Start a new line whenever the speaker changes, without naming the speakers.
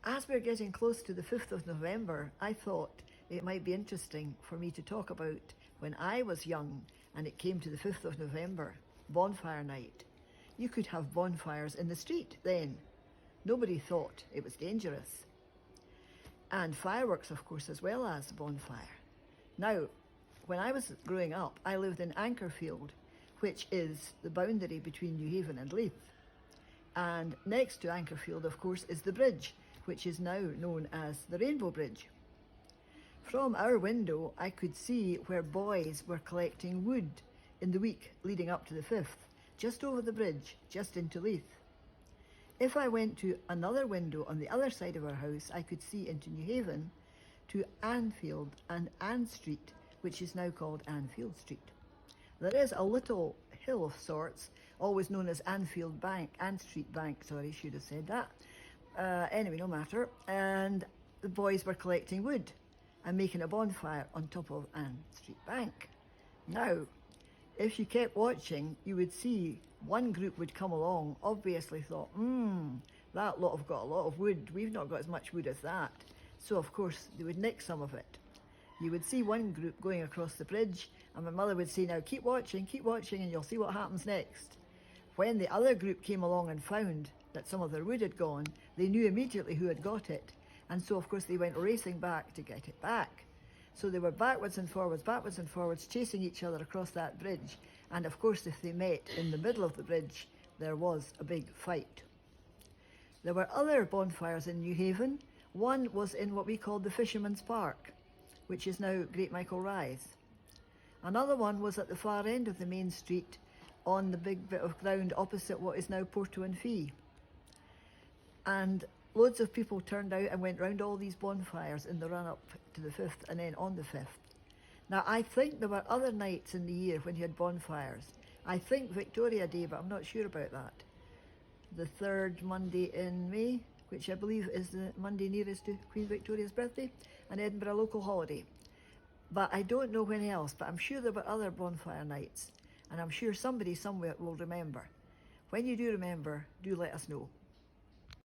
As we're getting close to the 5th of November, I thought it might be interesting for me to talk about when I was young and it came to the 5th of November, bonfire night. You could have bonfires in the street then. Nobody thought it was dangerous. And fireworks, of course, as well as bonfire. Now, when I was growing up, I lived in Ankerfield, which is the boundary between Newhaven and Leith. And next to Ankerfield, of course, is the bridge, which is now known as the Rainbow Bridge. From our window, I could see where boys were collecting wood in the week leading up to the 5th, just over the bridge, just into Leith. If I went to another window on the other side of our house, I could see into Newhaven to Anfield and Ann Street, which is now called Anfield Street. There is a little hill of sorts, always known as Ann Street Bank, sorry, should have said that. Anyway, no matter. And the boys were collecting wood and making a bonfire on top of Ann Street Bank. Now, if you kept watching, you would see one group would come along, obviously thought, that lot have got a lot of wood. We've not got as much wood as that. So, of course, they would nick some of it. You would see one group going across the bridge, and my mother would say, now keep watching, and you'll see what happens next. When the other group came along and found that some of their wood had gone, they knew immediately who had got it. And so, of course, they went racing back to get it back. So they were backwards and forwards, chasing each other across that bridge. And of course, if they met in the middle of the bridge, there was a big fight. There were other bonfires in Newhaven. One was in what we called the Fisherman's Park, which is now Great Michael Rise. Another one was at the far end of the main street on the big bit of ground opposite what is now Porto and Fee. And loads of people turned out and went round all these bonfires in the run-up to the 5th and then on the 5th. Now, I think there were other nights in the year when you had bonfires. I think Victoria Day, but I'm not sure about that. The 3rd Monday in May, which I believe is the Monday nearest to Queen Victoria's birthday, and Edinburgh local holiday. But I don't know when else, but I'm sure there were other bonfire nights, and I'm sure somebody somewhere will remember. When you do remember, do let us know.